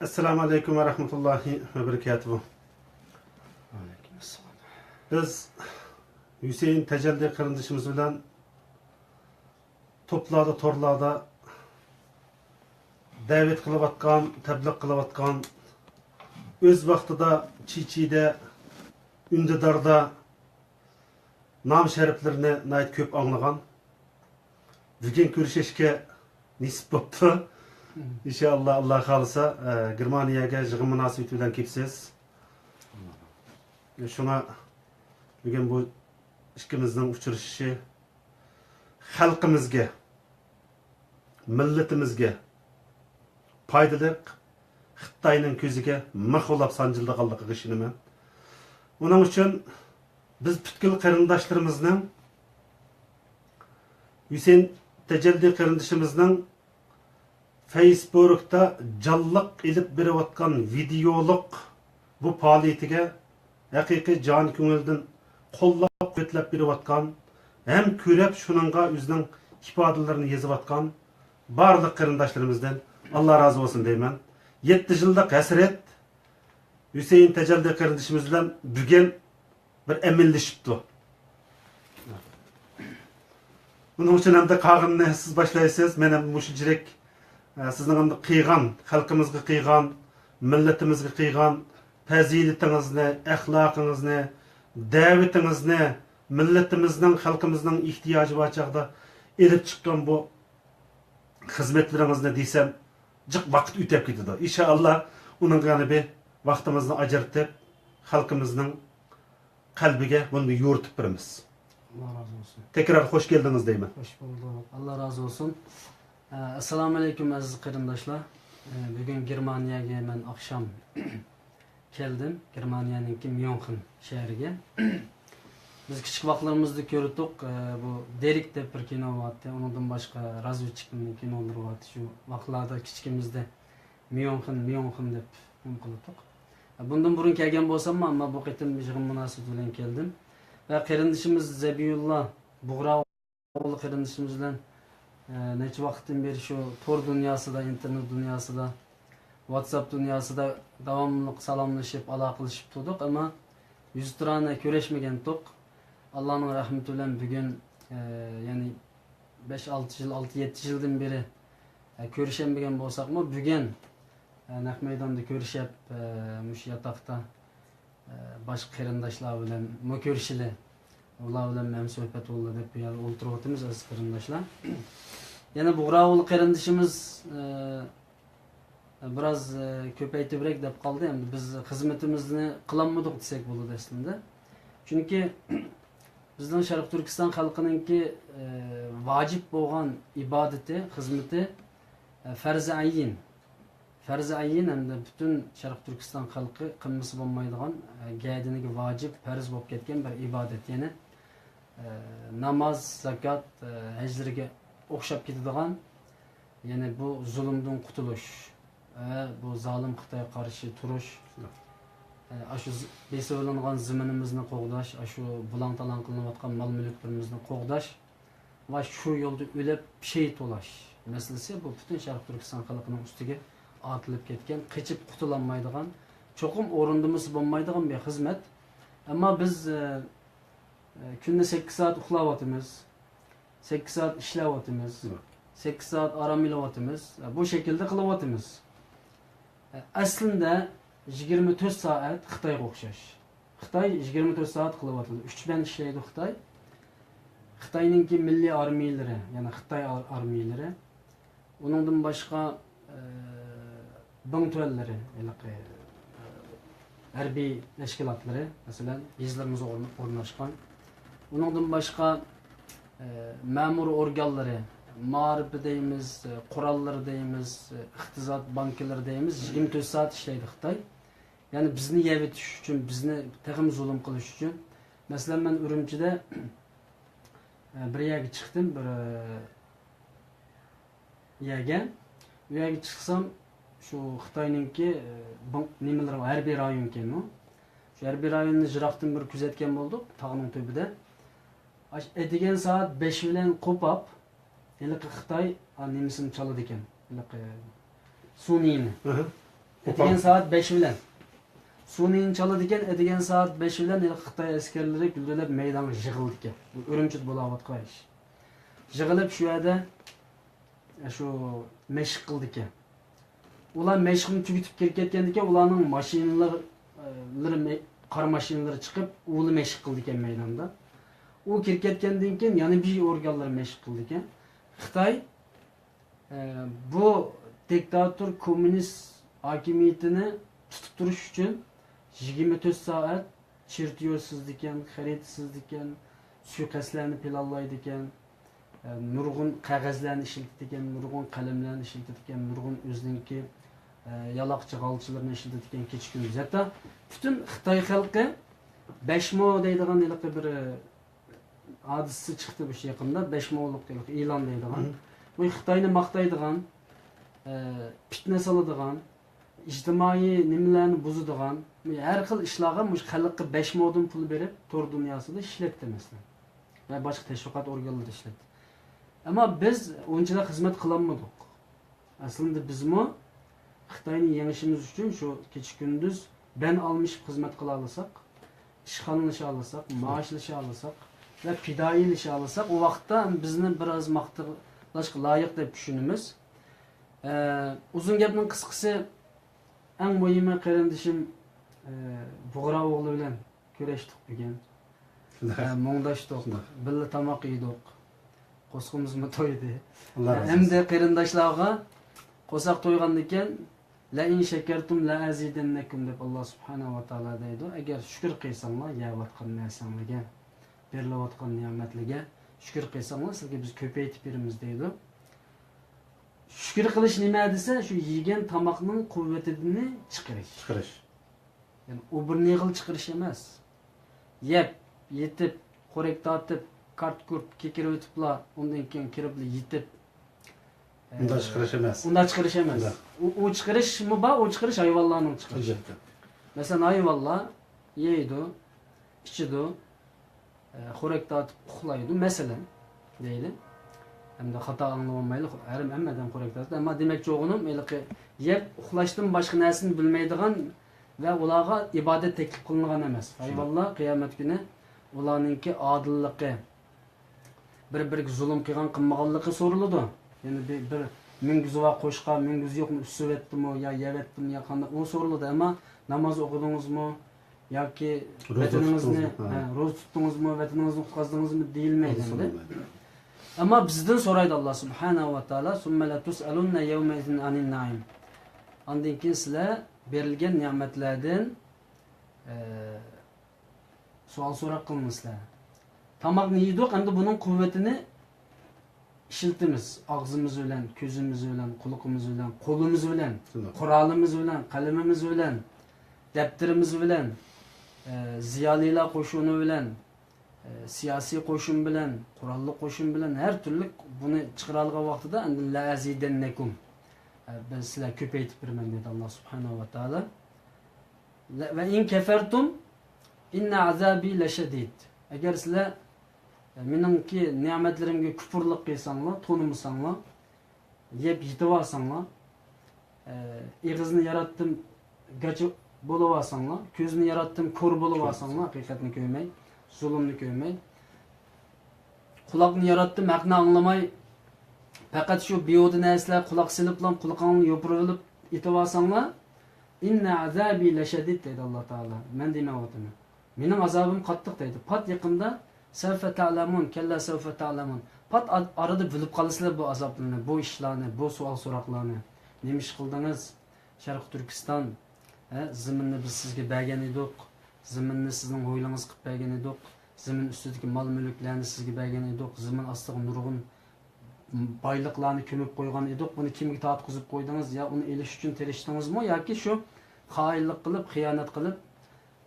Assalamu alaikum ve rahmetullahi ve berekatuhu. Aleykümselam. Biz Hüseyin Tecelli kardeşimiz bilen toplarda, torlarda davet kılıvatkan, tebliğ kılıvatkan, öz vaktida Çiçi'de, Ündedar'da nam şeriflerine nait köp anlagan. Bugün görüşeşke nisip boptu. İnşallah Allah kalırsa Germaniyaga jığın münasibeti bilen kepsiz. Şuna bugün bu ikimizden uçuruşu halkımızga, milletimizga paydalık Xitayning ko'ziga mahvolab sanjildiganligiga ishonaman. Uning uchun biz butkul qarindoshlarimizning Hüseyin Tecelli qarindishimizning Facebook'ta canlıq ilip beriyotgan videoluk bu faaliyetiga haqiqiy jon ko'ngildan qo'llab-quvvatlab beriyotgan, hem ko'rib shuningga o'zining ifodalarini yozayotgan barliq qarindoshlarimizdan Allah razı olsun deyman. 7 yıllık hasret Hüseyin Tecelli kardeşimiz bilen bugün bir emillişipti. Bunun için hem de kağınını siz başlayasınız. Ben hem muşu direk sizin hem de kıygan, halkımızga kıygan, milletimizga kıygan, faziletiniz ne, ahlakınız ne, davetiniz ne, milletimizden, halkımızdan ihtiyacı var çağda elip çıkan bu hizmetleriniz ne desem cık vakit ütep gitdi. İnşallah onun galibi vaktimizni ajırtıp halkımızın kalbiga bunu yo'ritib beramiz. Allah razı olsun. Tekrar hoş geldiniz deyman. Hoş bulduk. Allah razı olsun. Assalamu alaikum aziz qarindoshlar. Bugün Germaniyaga men akşam keldim. Germaniyaning München shahriga. Biz kichik vaqtlarimizda ko'rdik. Bu Derik deb bir kino bo'lyapti. Undan boshqa razvedchikning kinolari bo'lyapti. Shu vaqtlarda kichkimizda München deb qildik. Bundan burun kelgan bo'lsam, ammo bu qitim yig'in munosabati bilan keldim. Va qarindishimiz Zabiyullah Bug'ra o'g'li qarindishimiz bilan necha vaqtdan beri shu tor dunyosida, internet dunyosida, WhatsApp dunyosida davomli salomlashib, aloqalashib turdik, ammo yuz turani ko'rishmagan edik. Allah'ın rahmeti bilan bugün yani 5-6 yıl, 6-7 yıldan beri ko'rishmagan bo'lsak-mu, bugün naq maydonda ko'rishib, mush yotoqda boshqa qarindoshlar bilan ko'rishili, ular bilan ham suhbat bo'ldi deb o'ltirib o'timiz aziz qarindoshlar. Yana Bug'rao'g'li qarindishimiz biraz ko'paytibroq deb qoldi. Endi biz xizmatimizni qilolmadik desak bo'ladi aslında. Chunki bizning Sharq Turkiston xalqininki vacib bo'lgan ibodati, xizmati farz ayin. Farz ayin hamda butun Sharq Turkiston xalqi qilmasi bo'lmaydigan, gaydiniga vacib, farz bo'lib ketgan bir ibodat. Ya'ni namoz, zakot, hajlarga o'xshab ketadigan, ya'ni bu zulmdan qutulish, bu zolim Xitoyga qarshi turish, shu beso'langan zaminimizni qo'g'dash, shu bulang-talang qilinayotgan mol-mulklarimizni qo'g'dash va shu yo'lda o'lib shahid bo'lish masalasi bu butun Sharq Turkiston xalqining ustiga atilib ketgan, qechib qutulolmaydigan, cho'qim o'rindimiz bo'lmaydigan bir xizmat. Ammo biz kunda 8 soat uxlayotimiz, 8 soat ishlayotimiz, 8 soat orom olyotimiz, bu shaklda qilyotimiz. Aslında 24 saat Xitoyga o'xshash. Xitoy 24 saat qilyapti. 3 ben ishlaydi Xitoy. Xitoyninki milliy armiyalari, ya'ni Xitoy armiyalari, uningdan boshqa bintuvallari, harbiy tashkilotlari, masalan, yezlarimizda o'rnashgan. Uningdan boshqa ma'mur organlari, ma'rif deymiz, qurollar deymiz, iqtisod bankalari deymiz, 24 saat ishlaydi Xitoy. Yani bizni yevitish uchun, bizni taqim zulm qilish uchun. Masalan, men Urumchida bir yerga chiqdim, bir yerga. Bu yerga chiqsam, shu Xitoyninki nimalar harbiy rayon ekan u. Shu harbiy rayonni jiroqdan bir kuzatgan bo'ldik, tog'ning tubida. Degan soat 5 bilan qo'pab, Xitoy nimasini chaladi ekan. Suniyni. Etigen saat 5 bilen. Suni inçalı diken etigen saat 5 bilen Xitay askerleri güldülep meydana jığıldı eken. Bu Ürümçit bulavatqa iş. Jığılıp şu yerda şu meşq kıldı eken. Ular meşqini tügütüp kelip ketken eken, ularning mashinalari qar mashinalari chiqib, uli meşq kıldı eken meydanda. U kirib ketgandan keyin yana bir organlar meşq kıldı eken. Xitay bu diktator komünist hakimiyetini tutup duruş için 24 saat çirtiyorsiz diken, xaritasiz diken, suiqasdlarni planlaydi diken, nurg'un qog'ozlarni ishlatdi diken, nurg'un qalamlarni ishlatdi diken, nurg'un o'zininki yaloqchi g'alchilarni ishlatdi diken kecha kunduz. Hatta butun Xitoy xalqi 5 mo deydigan bir hadisasi chiqdi bu yaqinda, 5 mo'lik e'lon deydigan. Bu Xitoyni maqtaydigan, fitna soladigan, ijtimoiy nimalarni buzadigan, har xil ishlarga mush xalqqa 5 mo'dan pul berib, tor dunyosida ishlatdi masalan. Va boshqa tashviqot organlarida ishlatdi. Ammo biz unchalar xizmat qilolmadik. Aslında bizmi Xitoyni yengishimiz uchun shu kecha kunduz ben almışıp xizmat qila olsak, ishxonalasha olsak, maoshlasha olsak ve fidoilasha olsak, o vaqtda bizni biroz maqtashga loyiq deb tushunamiz. Uzun gapning qisqasi, eng muhimi qarindishim Bug'ra o'g'li bilan kurashdik bugun. Mungdashdik, birga tomoq yedik. Qo'sqimizni to'ydi. Hamda qarindoshlarga qo'saq to'ygandan keyin la in shakartum la azidannakum deb Alloh subhanahu va taolo deydi. Agar shukr qilsanglar, yeyotgan narsalarga, berilayotgan ne'matlarga shukr qilsanglar, sizga biz ko'paytib beramiz deydi. Shukr qilish nima desa, shu yegan tomoqning quvvatini chiqarish. Yani o bir neğil çıkırış emas. Yep, yetip, korek dağıtıp, kart kurup, kekere ötüpla, ondan keyin kirip yetip. Onda çıkırış emas. Onda çıkırış emas. O çıkırış mı ba? O çıkırış ayvallarının çıkırışı. Mesela ayvallar yeydi, içidi, korek dağıtıp uxlaydı. Mesela deydi. Hem de hata anlamamaylı, emmeden korek dağıtıp. Ama demek çoğunun yep, uxlaştım başka nersini bilmeydiğen ve ularga ibadet teklif kılınan emas. Eyvallah kıyamet günü ularninki adilliği, bir zulüm kılgan kılmaganlığı soruldu. Yani bir mingüzüva koşka, mingüz yok mu, üssüv etti mi, ya yev etti mi, ya kandı, o soruldu. Ama namaz okudunuz mu, ya ki vatanınızı, roz tuttunuz mu, vatanınızı kutkazdınız mı deyilmeydi. Ama bizden soraydı Allah subhanahu ve taala, ثُمَّ لَتُسْأَلُنَّ يَوْمَئِذٍ عَنِ النَّعِيمِ. Andın ki sizler berilgen nimetlerden sual sorak kılmışlar. Tamak yedik, hem de bunun kuvvetini işiltimiz. Ağzımız ölen, közümüz ölen, kulağımız ölen, kolumuz ölen, kuralımız ölen, kalemimiz ölen, defterimiz ölen, ziyaliler koşunu ölen, siyasi koşun bilen, kurallı koşun bilen, her türlü bunu çıkaralga vaxtıda endi la azidennekum. Ben sizler köpeytip birmen dedi Allah subhanahu ve taala. Ve in kefertum inna azabi leşedid. Eğer sizler menimki nimetlerimge küfürlük kıysanlar, tonumusanlar, yep yitivarsanlar, ağzını yarattım gacı buluvarsanlar, közünü yarattım kor buluvarsanlar, hakikatini köymey, zulümünü köymey, kulağını yarattım hakkını anlamay, fakat şu biyodu nesler kulak siliplan kulağını yopurulup itivarsanlar, inna azabi leşedid dedi Allah Teala. Men deme oğlum. Benim azabım kattık dedi. Pat yakında sevfe ta'lamun, kella sevfe ta'lamun. Pat arada bilip kalısılar bu azaplarını, bu işlerini, bu sual soraklarını. Neymiş kıldınız? Şarkı Türkistan, zımınını biz sizge bergen edik. Zımınını sizin hoylanız kıp bergen edik. Zımın üstündeki mal mülüklerini sizge bergen edik. Zımın astığı nurgun baylıklarını kömüp koygan edik. Bunu kimge tatkızıp koydunuz ya onu eliş için teriştiniz mi? Ya ki şu hainlik kılıp, hıyanet kılıp,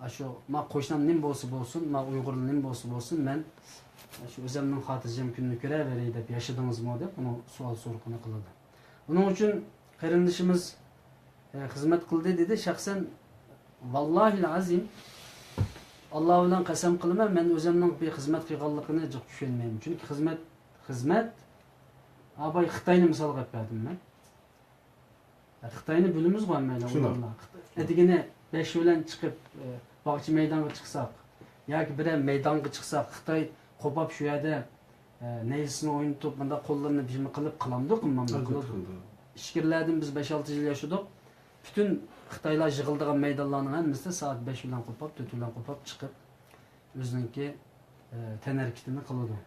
şu ma koşnam nim bolsun, ma Uygurlu nim bolsun, men şu özümün hatırcam gününü göre vereyim dep yaşadınız mı dep bunu sual sorukuna kıldı. Bunun için kardeşimiz hizmet kıldı dedi. Şahsen vallahi azim Allah bilan qasam qilman, men özümün bir hizmet qilganligini jiq tushunmayman. Çünkü hizmet abay Xitoyni misol qilib berdim men. Xitoyni bilamiz qo'y mayli. Edigini 5 bilan chiqib bog'cha maydonga chiqsak yoki bir maydonga chiqsak Xitoy qo'pab shu yerda neysini o'ynatib bunda qo'llarini bijmi qilib qilamdiq, ishkirlardan biz 5-6 yil yashadik. Bütün Xitoylar yig'ildigan maydonlarning hammasida soat 5 bilan qo'pab, 4 bilan qo'pab chiqib o'ziniki tanarkitini qiladi.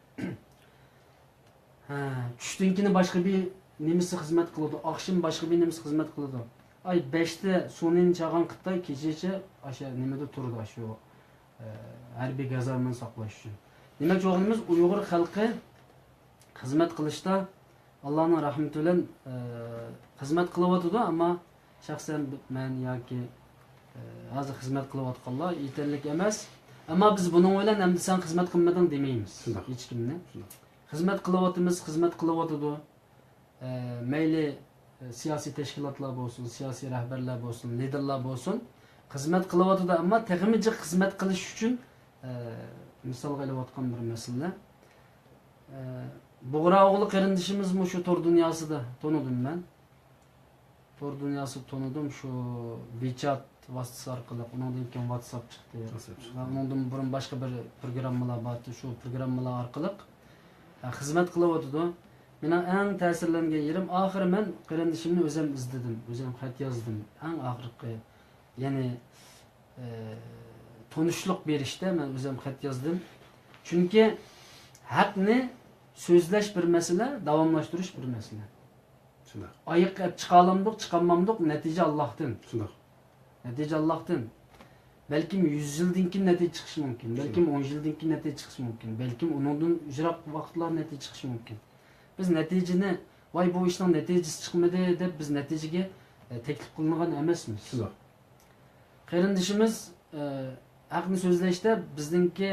Tushdinkini boshqa bir nemisi xizmat qiladi, oqshom boshqa bir nemisi xizmat qiladi. Ay 5da sunini chaqan Xitoy kechacha o'sha nimada turdi shu harbiy gazarmani saqlash uchun. Demak, o'g'limiz Uyg'ur xalqi xizmat qilishda Allohning rahmati bilan xizmat qilyotdi, ammo shaxsan men yoki hozir xizmat qilayotganlar yetarli emas. Ammo biz buning bilan endi sen xizmat qilmading demaymiz hech kimni. Xizmat qilyapmiz, xizmat qilyotdi. Mayli siyosiy tashkilotlar bo'lsin, siyosiy rahbarlar bo'lsin, liderlar bo'lsin, xizmat qilyotdi, ammo texnik xizmat qilish uchun misol qilayotgan bir masala. Bug'ra o'g'li qarindishimiz shu tor dunyosida tonidim men. Tor dunyosi tonidim shu WeChat vasitasi orqali, undan keyin WhatsApp chiqdi. Va undan burun boshqa bir programmalar bor, shu programmalar orqali xizmat qilyotdi. Mening eng ta'sirlangan yerim oxiri men qarindishimni o'zim izladim, o'zim xat yozdim. Eng oxirgi, ya'ni tonishliq berishda men o'zim xat yozdim. Chunki haqni so'zlash bir masala, davomlashtirish bir masala. Shunday. Oyiq chiqalamdiq, chiqamamdiq, natija Allohdan. Shunday. Natija Allohdan. Balkim 100 yildan keyin natija chiqishi mumkin, balkim 10 yildan keyin natija chiqishi mumkin, balkim undan uzoq vaqtlar natija chiqishi mumkin. Biz natijani, voy bu ishning natijasi chiqmadi deb biz natijaga taklif qilingan emasmiz. Shunday. Qarindishimiz haqni so'zlashda bizningki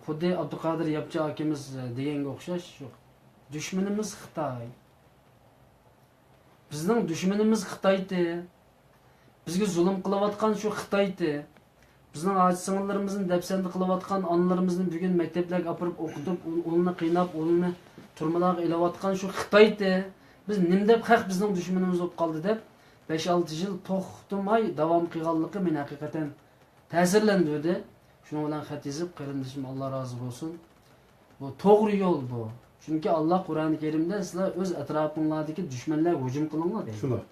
xuddi Abduqodir Yapcha akamiz deganga o'xshash shu dushmanimiz Xitoy. Bizning dushmanimiz Xitoydi. Bizga zulm qilayotgan shu Xitoydi. Bizning ojiz-singillarimizni dafsanda qilayotgan onlarimizni bugun maktablarga olib o'qitib, o'g'lini qiynab, o'g'lini turmalarga ilayotgan shu Xitoydi. Biz nim deb haq bizning dushmanimiz bo'lib qoldi deb 5-6 yil to'xtamay davom qilganligi meni haqiqatan ta'sirlantirdi. Shuning bilan xat yozib, qarindishim Alloh rozi bo'lsin. Bu to'g'ri yo'l bu. Chunki Alloh Qur'oni Karimda sizlar o'z atrofinglardagi dushmanlarga hujum qilinglar deydi. Shunday.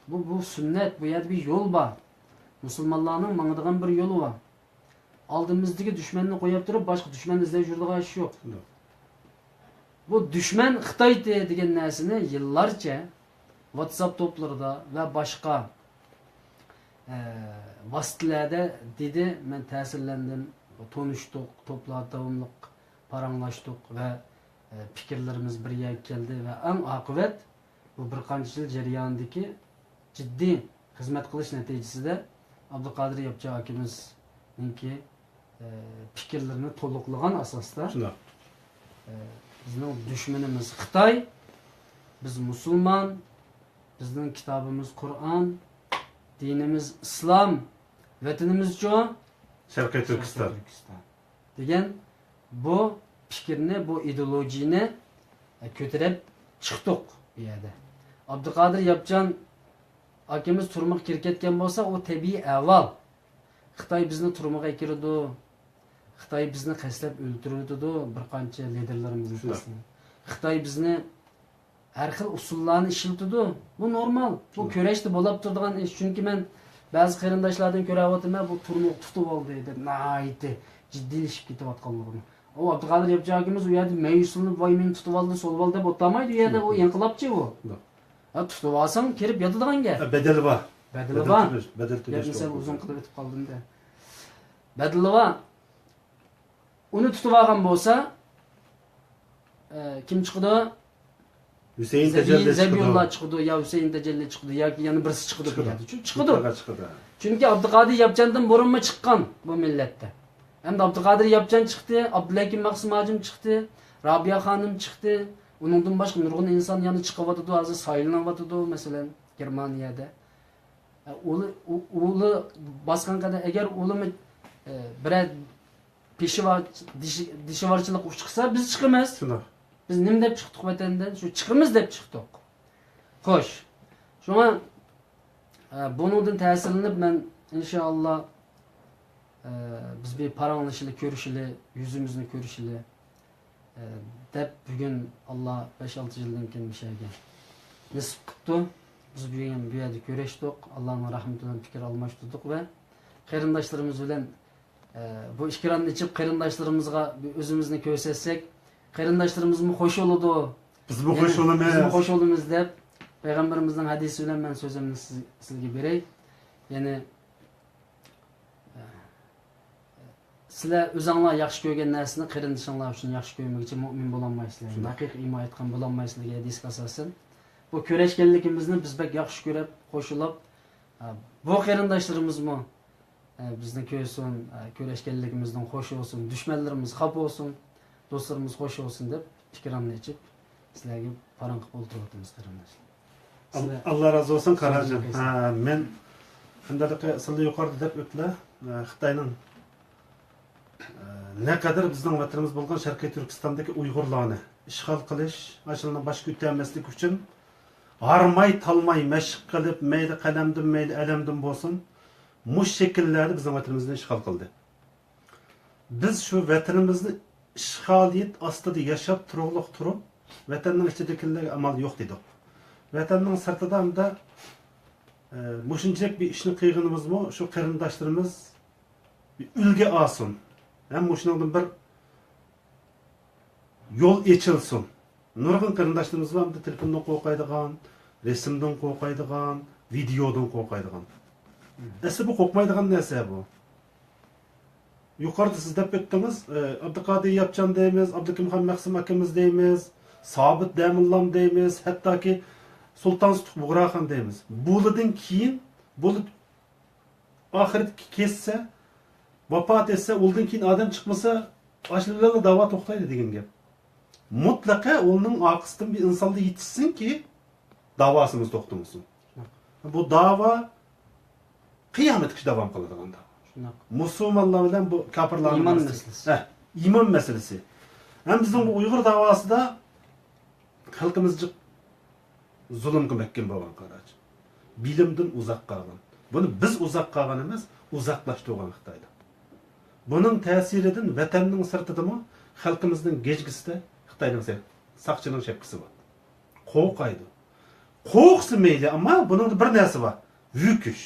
Bu sünnet, bu yerda bir yo'l bor. Musulmonlarning mangadigan bir yo'li bor. Oldimizdagi dushmanni qo'yib turib, boshqa dushman izlab yuradigan ish yo'q. Bu dushman Xitoy degan narsani yillarcha WhatsApp to'plarida va boshqa vositalarda dedi, men ta'sirlandim, tonishdik, to'plar davomli paranglashdik va fikrlarimiz bir yerga keldi va eng oqibat bu bir qancha yil jarayonidagi jiddiy xizmat qilish natijasida Abduqodir Yapcha akamizningki fikrlarini to'liqlagan asosda bizning dushmanimiz Xitoy, biz musulmon, bizning kitobimiz Qur'on, dinimiz islom, vatanimizcha Sharqiy Turkiston degan bu fikrni, bu ideologiyani ko'tarib chiqdik bu yerda. Abduqodir Yapchan akamiz turmuqqa kirib ketgan bo'lsa, u tabiiy avval Xitoy bizni turmuqqa kirdi. Xitoy bizni qaslab o'ldirdi, bir qancha liderlarimizni qaslab. Xitoy bizni har xil usullarni ishlatdi. Bu normal. Bu kurashda bo'lib turadigan ish. Chunki men ba'zi qarindoshlardan ko'ryapman, bu turmuq tutib oldi deb, nayti jiddiylashib ketayotganligini. O Abduqodir Yapcha akamiz u yerda mayuslanib, voy men tutib oldi, solib oldi deb o'tlamaydi. U yerda u inqilobchi u. Tutib olsang kirib yotadigan gap. Bedeli bor. Bedeli bor. Bedel to'lash. Sen uzun qilib o'tib qolding-da. Bedeli bor. Uni tutib olgan bo'lsa, kim chiqdi? Hüseyin Tecelli Zabiyullah chiqdi, yo Hüseyin Tecelli chiqdi, yoki yana birisi chiqdi deydi. Chiqdi. Chunki Abduqodir Yapchandan burunma chiqqan bu millatda. Endi Abduqodir Yapchan chiqdi, Abdullakim Maqsim Hojim chiqdi, Robiya xonim chiqdi. Uningdan boshqa nurg'un inson yana chiqyapti, hozir saylanayapti, masalan, Germaniyada. O'li bosgan qadar agar o'limi bir dishivorchilik chiqsa biz chiqamiz. Biz nima deb chiqdik vatandan? Shu chiqamiz deb chiqdik. Xo'sh. Shunga bundan ta'sirlanib men inshaalloh biz bir paranglashili, ko'rishili, yuzimizni ko'rishili deb bugun Alloh 5-6 yildan keyin mishaga nasib qildi. Biz bugun bu yerda ko'rishdik. Allohning rahmati bilan fikr almashtirdik va qarindoshlarimiz bilan bu ishkiranni ichib qarindoshlarımızga o'zimizni ko'rsatsak, qarindoshlarimizni xo'sh bo'ladi. Biz bu xo'sh bo'lamiz. Biz bu xo'sh bo'lamiz deb Peygamberimizden hadisi bilen ben sözümünü sizge berey. Yani sizler özünler yaxşı görgen narsani qarindishinglar uchun yaxshi ko'rmak uchun mu'min bo'lolmaysizlar. Haqiqiy iymon etgan bo'lolmaysizlar degan hadisga asosan bu ko'rashganligimizni biz bek yaxshi ko'rib, qo'shilib bu qarindoshlarimizni bizni ko'rsin, ko'rashganligimizdan xo'sh olsun, dushmanlarimiz xafa olsun, do'stlarimiz xo'sh olsun deb fikrimni ichib sizlarga paran qilib o'tiribmiz qarindoshlar. Allah razı olsun Karacan. Men handalika sizlar yuqorida deb o'tdilar. Xitoyning ne kadar bizning vatanimiz bo'lgan Sharqiy Turkistondagi Uyg'urlarni ishg'ol qilish, ashulani boshqa o'tmaslik uchun harmay talmay mashq qilib, mayli qalamdan, mayli alamdan bo'lsin, mush shakllarda bizning vatanimizni ishg'ol qildi. Biz shu vatanimizni ishg'oliyat ostida yashab turib, vatanning ichidagilarga amal yo'q dedik. Vatanning sirtida hamda mushunchalik bir ishni qilganimizmi, shu qarindoshlarimiz ulga olsin. Hem mushuningdan bir yo'l echilsin. Nurg'un qarindoshlarimiz var, hamda telefondan qo'rqaydigan, resimdan qo'rqaydigan, videodan qo'rqaydigan. Asli bu qo'rqmaydigan narsa bu. Yuqorida siz deb o'tdingiz, Abduqodir Yapchan deymiz, Abdukim Maqsim akamiz deymiz, Sobit Damillam deymiz, hattoki Sultan Buğraxon deymiz. Bulardan keyin bulut oxirat kesse, vafot etse, ondan keyin adam chiqmasa, ashulalarga da'vo to'xtaydi degan gap. Mutlaka onun arkasından bir insanda yetişsin ki davasımız to'xtamasin. Bu dava kıyametgacha davom qiladigan davo. Musulmonlar bilan bu kafirlarning iymon masalasi. İman meselesi. Hem bizim bu Uyg'ur davasida xalqimizga zulm qilmakkan bo'lgan qaraj. Bilimdan uzoq qolgan. Buni biz uzoq qolgan emas, uzoqlashtirgan Xitoyda. Bunun ta'siridan vatanning sirtidami xalqimizning gejgisida Xitoyning saqchining shapkisi bor. Qo'rqaydi. Qo'rqsa mayli, ammo buning bir narsa bor. Vukish.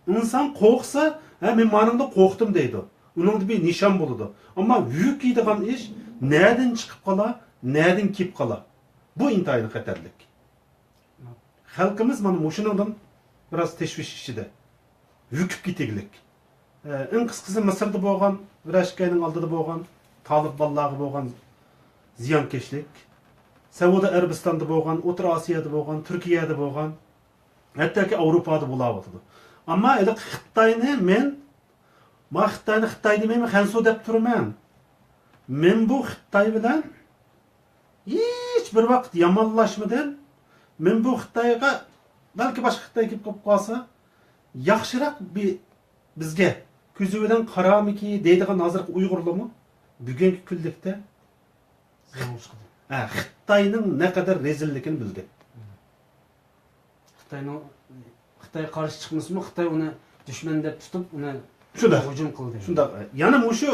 İnsan qo'rqsa, men manimda qo'rqdim deydi. Uning bir nishon bo'ladi. Ammo vukiydigan ish nereden chiqib qolar, nereden kelib qolar. Bu intayin xatarlik. Xalqimiz mana mushuningdan biraz teşviş ichida. Vukib ketiglik. En qisqasi Misrda bo'lgan, Rashkayning oldida bo'lgan, Talib ballag'i bo'lgan ziyonkashlik. Saudiya Arabistonda bo'lgan, O'rta Osiyoda bo'lgan, Turkiyada bo'lgan, hattoki Avropada bo'layotdi. Ammo eli Xitoyni Xitoyni Xitoy demayman, Xansu deb turman. Men bu Xitoy bilan hech bir vaqt yomonlashmadan, men bu Xitoyga balki boshqa Xitoy kelib qolsa, yaxshiroq bir bizga ko'zi bilan qaramiki deydigan hozirgi Uyg'urlarmi bugungi kunlikda Xitoyning ne kadar rezilligini bildi. Xitoy qarshi chiqmasmi, Xitoy uni dushman deb tutib, uni hujum qildi. Shunda, yana shu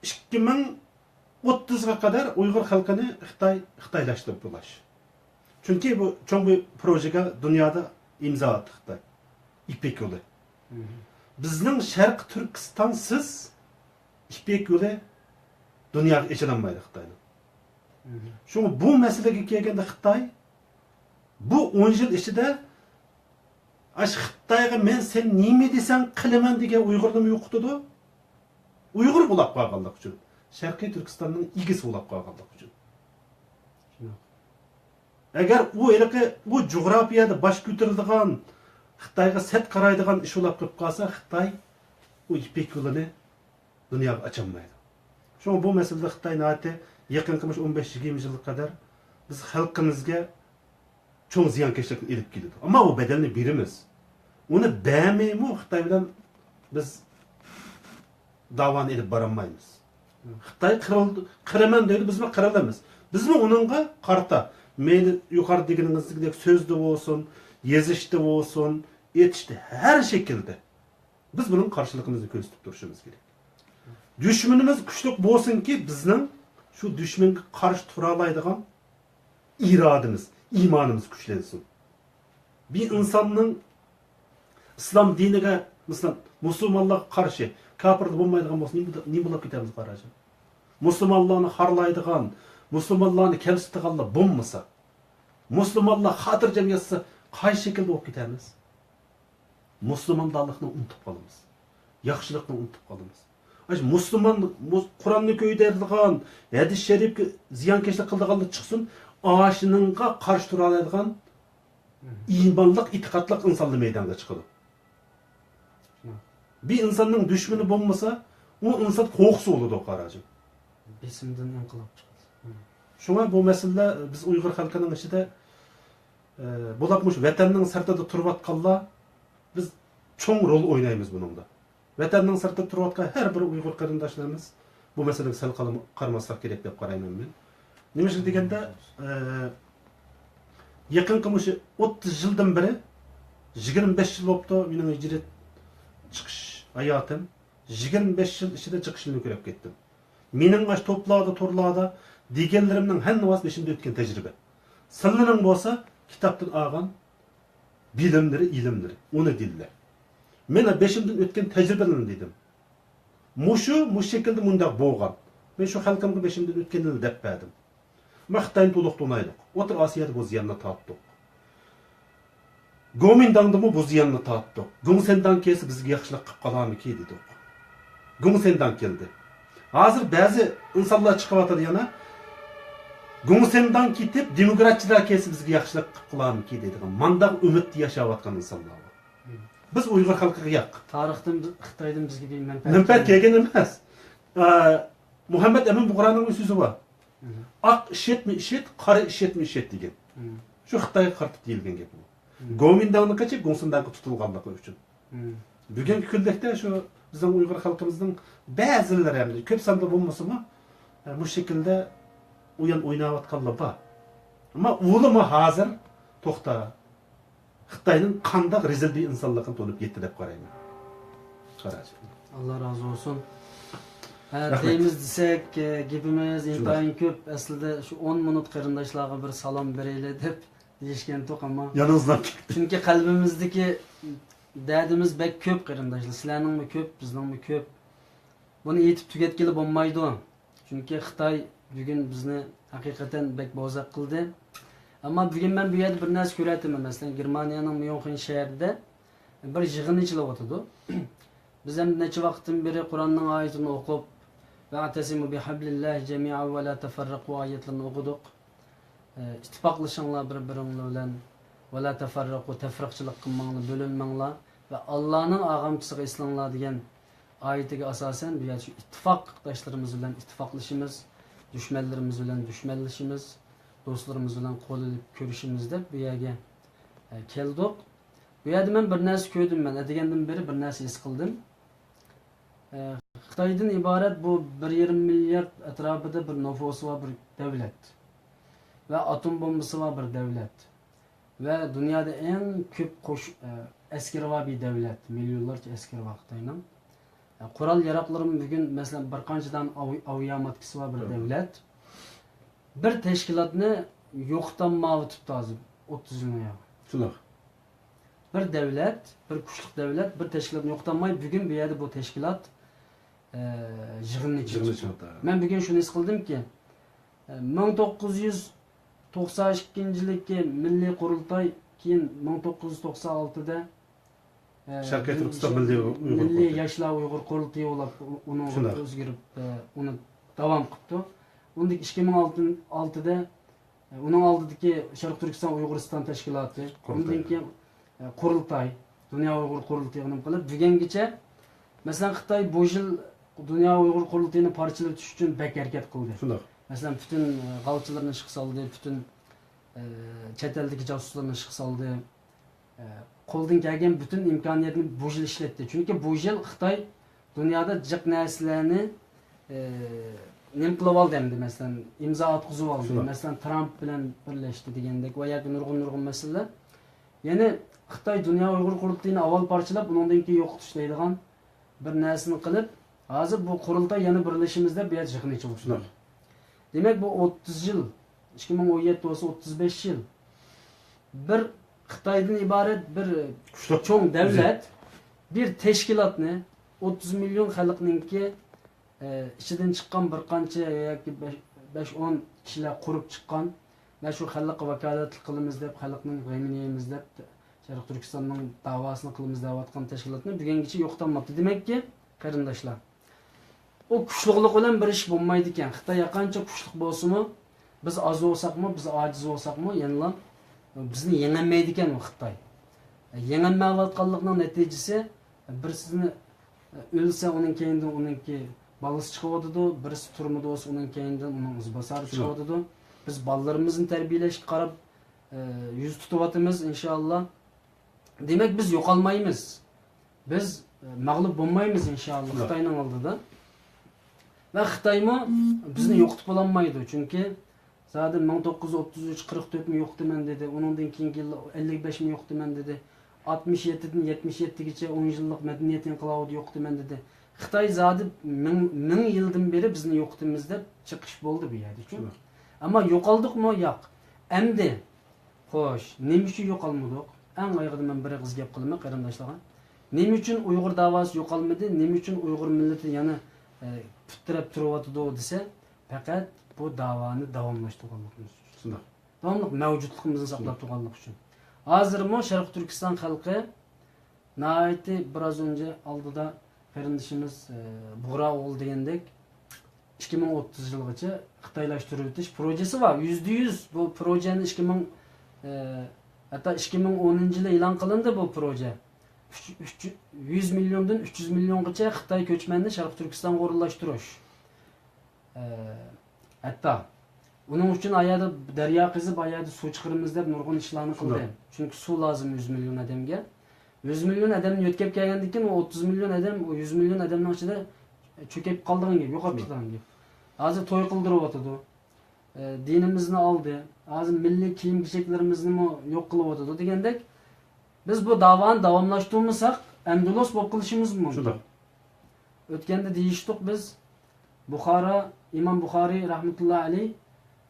2030 ga kadar Uyg'ur xalqini Xitoylashtirib bo'lash. Chunki bu cho'ng bir projega dunyoda imzo atdi Xitoy. İpek yo'li. Bizning Sharq Turkistonsiz İpek yo'li dunyoga echinolmaydi Xitoyning. Shunga bu masalaga kelganda Xitoy bu 10 yil ichida Xitoyga men sen nima desen qilaman degan Uyg'urlarni yo'qotdi. Uyg'ur bo'lib qolganlik uchun, Sharqiy Turkistonning igisi bo'lib qolganlik uchun. Agar u jo'grafiyada bosh ko'tariladigan Xitoyga set qaraydigan ish bo'lib qolib qolsa, Xitoy u ipek yo'lini dunyoga ocholmaydi. Shunga bu masalada Xitoy nati yaqinqi 15-20 yil qadar biz xalqimizga cho'ng ziyonkashlikni elib keldi. Ammo bu bedelni beramiz. Uni bermaymi Xitoy bilan biz davoni elib borolmaymiz. Xitoy qiraman deydi, biz qiralamiz. Bizmi uningga qarta meyli yukarı degeninizdek sözde olsun, yazışta olsun, etişte her şekilde biz bunun karşılıkımızı gösterip duruşumuz gerek. Düşmanımız güçlük bolsun ki bizning şu düşmanga qarshi tura oladigan irodamiz, imonimiz kuchlansin. Bir insonning islom diniga, masalan, musulmonlarga qarshi kafir bo'lmaydigan bo'lsa, nima bo'lib ketamiz qarajim? Musulmonlarni harlaydigan, musulmonlarni kamsitganlar bo'lmasa, musulmonlar xotirjam yotsa, qaysi shaklda bo'lib ketamiz? Musulmonlarlikni unutib qolamiz. Yaxshilikni unutib qolamiz. Müslüman Kur'an'ı köyderdiğen, hadis şerifke ziyankeşlik kıldığanlar çıksın, aşınınga karşı duralaydigan imanlık, itikatlık insanlı meydanda çıkıdı. Bir insanın düşmanı bulmasa, o insan korkusu olur o karacım. Besimden inkılap çıktı. Şuna bu mesele biz Uygur halkının içinde bulakmış vatanın sırtında turvatkanlar biz çoğun rol oynayımız bununda. Vatanning sirtida turayotgan har bir Uyg'ur qarindoshlarimiz bu masalaga sal qarmaslik kerak deb qarayman men. Nima uchun deganda, yaqinqi o'sha 30 yildan beri 25 yil bo'libdi mening hijrat chiqish hayotim. 25 yil ichida chiqishini ko'rib ketdim. Mening mana to'plarda, turlarda deganlarimning hammasi beshimda o'tgan tajriba. Sizlarning bo'lsa kitobdan olgan bilimlari, ilmlari, uni dillar. Men beşimden ötken tecrübelerini dedim. Muşu şekilde mundaq boğan. Men şu halkımda beşimden ötkenini dep berdim. Xitayni to'liq to'naylik. O'tir Osiyada bu ziyanni tatdik. Gomindangda bu ziyanni tatdik. Gongsendan kelsa bizga yaxshilik qilib qolarmiki dedik. Gongsendan keldi. Hozir ba'zi insonlar chiqyapti yana. Gongsendan ketib demokratchilar kelsa bizga yaxshilik qilib qolarmiki dedik. Mandaq umidda yashayotgan insonlar. Biz Uyghur halkıga yo'q. Tarixdan Xitoydan bizga bir manfaat kelgan emas. Muhammed Emin Buxoroning so'zi bor. Aq ishitmi ishit, qora ishitmi ishit degan. Shu Xitoyga qartib deyilgan gap bu. Gomindangni qachib Gongsundanga tutilganligi uchun. Bugungi kundakda shu bizning Uyghur xalqimizning ba'zilari ham ko'p sonda bo'lmasa-mu, bu shaklda o'yin o'ynayotganlar bor. Ammo o'limi hozir to'xta. Xitayning qandaq rezil bir insonlarga to'lib ketdi deb qarayman. Qaraj. Allah razı olsun. Deyimiz desek, gapimiz intayin ko'p. Aslida shu 10 minut qarindoshlarga bir salom beraylik deb deyishgan to'q, ammo yaningizdan chunki qalbimizdagi dardimiz bek ko'p qarindoshlar. Sizlarningmi ko'p, bizningmi ko'p. Buni aytib tugatgili bo'lmaydi. Chunki Xitoy bugun bizni haqiqatan bek bozaq qildi. Ama bugün ben bu yerde bir narsa ko'ryapman. Mesela Germaniyaning Myunxen shahrida bir yig'in ichilyapti. Biz ham necha vaqtdan beri Qur'onning oyatini o'qib, "Va'tasimu bihablillahi jami'an va la tafarraqu" oyatlarini o'qidik. İttifaqlashinglar bir-biringlar bilan va la tafarraqu, tafriqchilik qilmanglar, bo'linmanglar va Allohning og'amchisiga islanglar degan oyatiga asosan bu yerda shu ittifoqdoshlarimiz bilan ittifoqlashimiz, dushmanlarimiz bilan dushmanlashimiz, dostlarımız bilan qo'l olib ko'rishimiz deb bu yerga keldik. Bu yerda men bir narsa ko'rdim, men degandan beri bir narsa his qildim. Xitoydan iborat bu 1,5 milliard atrofida bir nufusi va bir davlat. Va atom bombasi va bir davlat. Va dunyoda eng ko'p askari va bir davlat, millionlarcha askari va Xitoyning. Qurol yaroqlarim bugun masalan bir qanchadan aviamatkisi va bir davlat. Bir teşkilatni yo'qdan mavutibdi hozir 30 yilga. Shular. Bir davlat, bir kuchli davlat bir teşkilatni yo'qdanmay bugun bu yerda bu teşkilat yig'inni chiqdi. Men bugun shuni his qildimki, 1992-yildagi milliy qurultoy keyin 1996da Sharqiy Turkiston milliy yoshlar Uyg'ur qurultoyi bo'lib uni o'zgarib uni davom qilibdi. Unda 2006'da onun oldidagi Sharq Turkiston Uyg'uriston tashkiloti, undan keyin qurultoy, Dunyo Uyg'ur qurultoyini qilib, bugungacha masalan Xitoy bu yil Dunyo Uyg'ur qurultoyini parchalatish uchun bek harakat qildi. Shunday. Masalan bütün g'alchilarni ishga soldi, bütün chet eldagi josuslarni ishga soldi. Qo'ldan kelgan bütün imkoniyatni bu yil ishlatdi. Chunki bu yil Xitoy dunyoda jiq narsalarni nem qilib oldi endi masalan imzo atqizib oldi. Shular. Masalan Trump bilan birlashdi degandek va yoki nurg'un masalalar. Ya'ni Xitoy dunyo Uyg'ur qurultayini avval parchalab, undan keyin yo'qotish deydigan bir narsani qilib, hozir bu qurultay yana birlashimizda bu yerda yig'inichi bo'lsin. Shular. Demak bu 30 yil, 2017 bo'lsa 35 yil bir Xitoydan iborat bir Kuchli cho'ng davlat bir tashkilotni 30 million xalqninki ichidan chiqqan bir qancha yoki 5-10 kishilar qurib chiqqan va shu xalqqa vakolatlik qilamiz deb, xalqning g'amini yeymiz deb, Sharq Turkistonning davosini qilamiz deyotgan tashkilotni bugungacha yo'qotmoqda. Demakki, qarindoshlar, o kuchlilik bilan bir ish bo'lmaydi ekan. Xitoy qancha kuchli bo'lsa-mu, biz oz bo'lsakmi, biz ojiz bo'lsakmi, yana bizni yengolmaydi ekan u Xitoy. Yengolmayotganlikning natijasi bir sizni o'lsa uning keyindan uningki balasi chiqyotidi, birisi turmida bo'lsa uning keyindan uning o'zbosari chiqyotidi. Biz bolalarimizni tarbiyalashga qarab yuz tutyapmiz inshaalloh. Demak biz yo'qolmaymiz. Biz mag'lub bo'lmaymiz inshaalloh Xitoyning oldida. Va Xitoymi bizni yo'qotib olmaydi. Chunki zaten 1933-44 mi yo'qdiman dedi. Undan keyingi yil 55 mi yo'qdiman dedi. 67dan 77gacha 10 yillik madaniyat inqilobi yo'qdiman dedi. Xitoy zodi 1000 yildan beri bizni yo'qotimiz deb chiqish bo'ldi bu yerda. Ammo yo'qoldikmi? Yo'q. Endi xo'sh, nima uchun yo'qolmadik? Eng oyog'idan men bir qiz gap qilaman qarindoshlarga. Nima uchun Uyg'ur davosi yo'qolmadi? Nima uchun Uyg'ur millati yana putirab turyotdi desa, faqat bu davoni davomlashtirganligimiz uchun. Davomli mavjudligimizni saqlab turganlik uchun. Hozirmi Sharq Turkiston xalqi nihoyatda biroz önce oldida qarindishimiz Bug'ra o'g'il degandek 2030 yilgacha xitoylashtirib o'tish projesi var. %100 bu projeni 2010 yili e'lon qilindi bu proje. 100 milliondan 300 milliongacha Xitoy ko'chmanni Sharq Turkistonga o'rinlashtirish. Hatta uning uchun ayada daryo qizib ayada suv chiqiramiz deb nurg'un ishlarni qildi. Chunki suv lozim 100 million odamga. 100 million odamni yo'tkab kelgandan keyin 30 million odam, 100 million odamning ichida cho'kib qoldigan gap, yo'qolib ketgan gap. Hozir to'y qildiryotdi. Dinimizni oldi. Hozir milliy kiyim-kechaklarimizni yo'q qilyotdi degandek, biz bu davoni davomlashtirmasak, Andalos bo'lib qilishimiz mumkin. O'tganda deyishdik biz Buxoro, Imom Buxoriy rahmatullohi alayh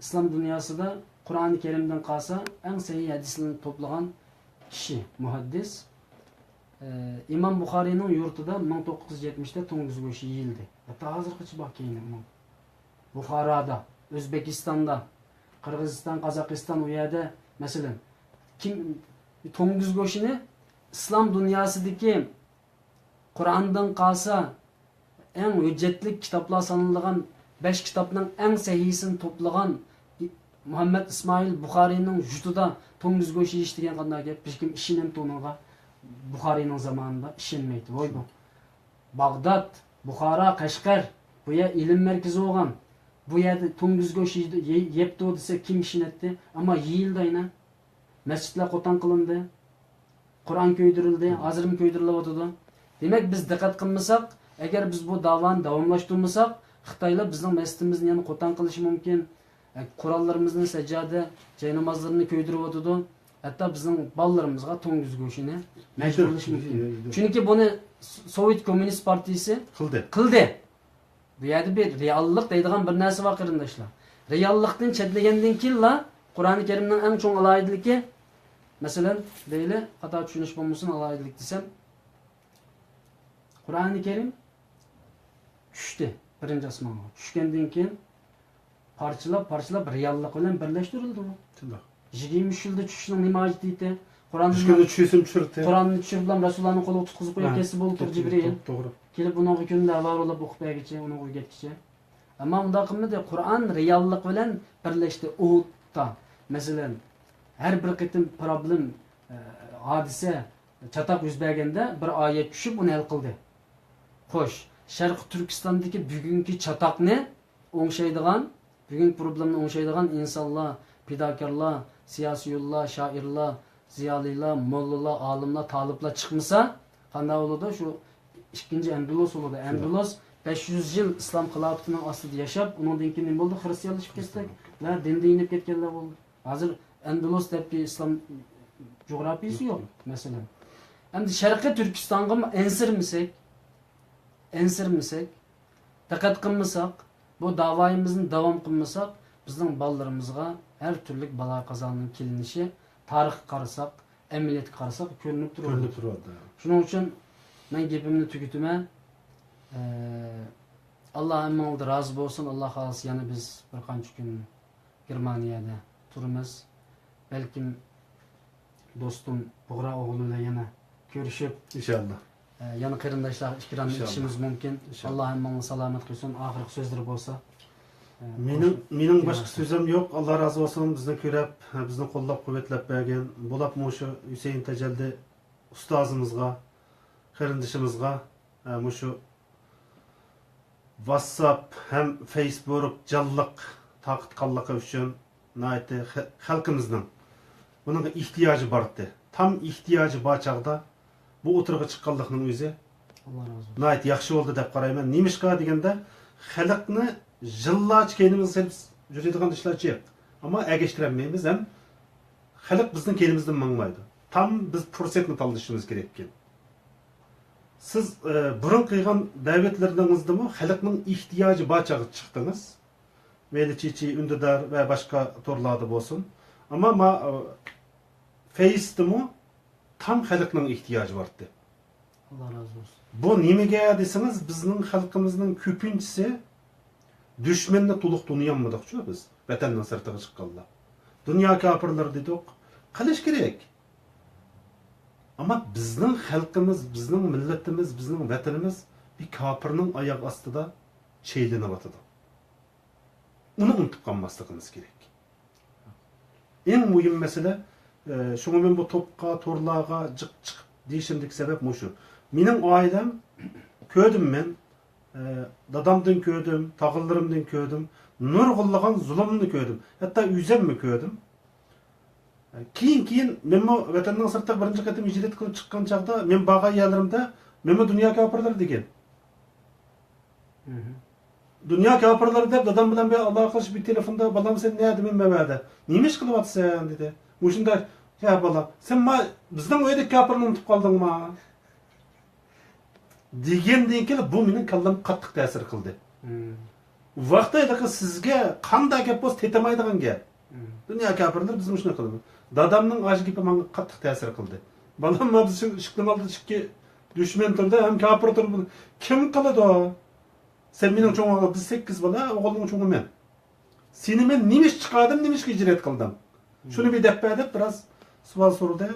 islom dunyosida Qur'oni Karimdan qolsa eng sahih hadislarni to'plagan kishi, muhaddis. Imom Buxoriyning yurtida 1970da to'ng'iz go'shi yeyildi. Hatto hozirgacha bor keyin Buxoroda, O'zbekistonda, Qirg'iziston, Qozog'iston u yerda masalan kim to'ng'iz go'shini islom dunyosidagi Qur'ondan qolsa eng hujjatli kitoblar sanalgan 5 kitobning eng sahihisini to'plagan Muhammad İsmail Buxoriyning yurtida to'ng'iz go'shi yeyish degan qanday gap? Hech kim ishonmaydi unga. Buxoriyning zamonida ishonmaydi. Voy bu. Bag'dod, Buxoro, Qashqar bu yer ilm markazi bo'lgan. Bu yerda to'ng'iz go'shi yebdi desa kim ishonadi? Ammo yeyildi ayna. Masjidlar qo'tan qilindi. Qur'on ko'ydirildi, hozirmi ko'ydirilyapti. Demak biz diqqat qilmasak, agar biz bu davoni davomlashtirmasak, Xitoylar bizning masjidimizni yana qo'tan qilishi mumkin. Qur'onlarimizni sajjada, joy namozlarini ko'ydiryapti. Hatto bizning bolalarimizga to'ng'iz go'shini majburlash mumkin. Chunki buni Sovet Kommunist partiyasi qildi. Bu yerda bir reallik deydigan bir narsa bor qarindoshlar. Reallikdan chetlagandan keyin Qur'oni Karimning eng cho'ng aloyidligi, masalan, deyli, xato tushunish bo'lmasin aloyidlik desam, Qur'oni Karim tushdi birinchi osmonga. Tushgandan keyin parchalab reallik bilan birlashtirildi bu. 23 yilda tushishning nima hojati? Qur'onni tushishim tushirdi. Qur'onni tushirib bilan Rasulullohning qo'liga tutqizib qo'yib ketsa bo'ldi Jibril. To'g'ri. Kelib uning kunda avarolab o'qib bergicha, uni o'rgatgicha. Ammo unda qilmadi. Qur'on reallik bilan birlashdi. Uhudda masalan har bir qitim problem hodisa chatoq yuz berganda bir oyat tushib uni hal qildi. Xo'sh, Sharq Turkistondagi bugungi chatoqni o'ngshaydigan, bugungi problemni o'ngshaydigan insonlar, fidokorlar, siyosiylar, shoirlar, ziyolilar, mollalar, olimlar, taliblar chiqmasa, qanday bo'ladi? Shu ikkinchi Andalos bo'ladi. Andalos 500 yıl İslam xilafatining ostida yashab, undan keyin nima bo'ldi? Xristianlashib ketdik va dinda inib ketganlar bo'ldi. Hozir Andalus deb islom coğrafiyasi yo'q, masalan. Endi Sharqiy Turkistonga ensirmasak, diqqat qilmasak, bu davoyimizni davom qilmasak, bizning bolalarimizga har turli balo qazoning kelinishi, tarixga qarasak, amaliyotga qarasak ko'rinib turadi. Shuning uchun men gapimni tugataman. Allah hammangizdan rozi bo'lsin. Alloh xohlasa yana biz bir qancha kun Germaniyada turamiz. Balkim do'stim Bug'ra o'g'li bilan yana ko'rishib, inshaalloh. Yana qarindoshlar ikram etishimiz mumkin. Alloh hammangizni salomat qilsin. Oxirgi so'zlar bo'lsa. Mening boshqa so'zim yo'q. Alloh rozi bo'lsin. Bizni ko'rib, bizni qo'llab-quvvatlab bergan bo'lib mushu Husayn Tajalli ustozimizga, qarindishimizga mushu WhatsApp ham Facebook jalliq taqitqanligi uchun naytı xalqimizning bunga ehtiyoji bor edi. Tam ehtiyoji bor chaqda bu o'tirg'i chiqqanlikning o'zi Alloh rozi bo'lsin. nayt yaxshi bo'ldi deb qarayman. Nimishqa deganda xalqni jilloch kelimiz yuradigan ishlarchi. Ammo agashtiranmaymiz ham xalq bizning kelimizdan mangmaydi. Tam biz fursatni tanlashimiz kerak ekan. Siz burun qilgan da'vatlaringizda xalqning ehtiyoji bor chaqda chiqdingiz. Veliçiçi, Ündüdar ve başka torlarda olsun. Ama Face'de tam halkının ihtiyacı vardı. Allah razı olsun. Bu nimege deseniz bizning xalqimizning ko'pinchisi düşmanni to'liq tanıyamadık şu biz. Vatandan sirtiga chiqqanlar. Dünya kafirlar dedik. Qilish kerak. Ama bizning xalqimiz, bizning millatimiz, bizning vatanimiz bir kafirning oyoq ostida cheylanyapti. Onu unutib qolmasligimiz kerak. Eng muhim mesele şunu men bu topqa, torlarga chiqib deyishimdek sebep mushu. Mening oilam ko'rdim men, dadamdan ko'rdim, tog'illarimdan ko'rdim, nurg'unlagan zulmni ko'rdim. Hatto uyzamni ko'rdim. Keyin men bu vatandan sirtda birinchi qatim hijrat qilib chiqqan chaqda men bag'a yerlarimda men bu dunyo kafirlar degan. Dünya kafirleri de dadam bilan bir Allah'a karşı bir telefonda balam sen ne demin memede. Neymiş kılıvatsın dedi. Bu şimdi ya bala sen bizden o yedik kafirini unutup kaldın mı? Degen ki bu menin kallam qattiq ta'sir qildi. Vaqtida ki sizga qanday gap bo'lsa tetamaydigan gap. Dünya kafirler bizim shunday qildi. Dadamning ash gapi menga qattiq ta'sir qildi. Balam biz ishqdan oldi chiqki düşman turdi ham kafir turdi. Kim qiladi o? Sen mening çoğunluğum biz 8 bala, oğlumun çoğunluğum men. Seni men nimiş çıkardım, nimiş hicret kıldım. Şunu bir dep edip biraz sual soruda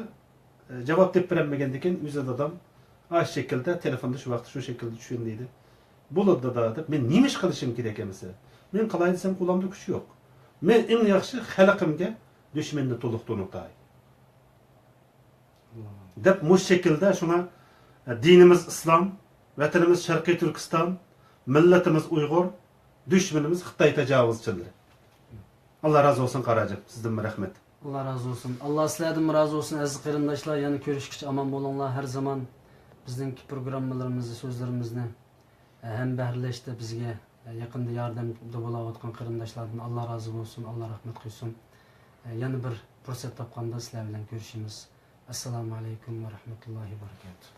cevap dep veremegendeken yüzde adam aş şekilde telefonda şu vakti şu şekilde düşündüydü. Buladı da edip men nimiş kılışım gerek emese. Men kalay desem kulağımda güç yok. Men en yaxşı halkımga düşmanni to'liq tanıtay. Dep bu şekilde şuna dinimiz İslam, vatanimiz Sharqiy Turkiston, milletimiz Uygur, düşmanımız Xitay tecavüzçileri. Allah razı olsun Qaracım, sizden bir rahmet. Allah razı olsun. Allah sizlerden razı olsun aziz qarindoshlar. Yani görüşkiç aman bolinglar. Her zaman bizdeki programmalarımızı, sözlerimizni hem bahirlashda bizga yaqinda yordamda bo'layotgan qarindoshlardan Allah razı olsun, Allah rahmet qilsin. Yana bir fursat topganda sizlar bilan ko'rishimiz. Assalomu alaykum va rahmatullohi va barakatuh.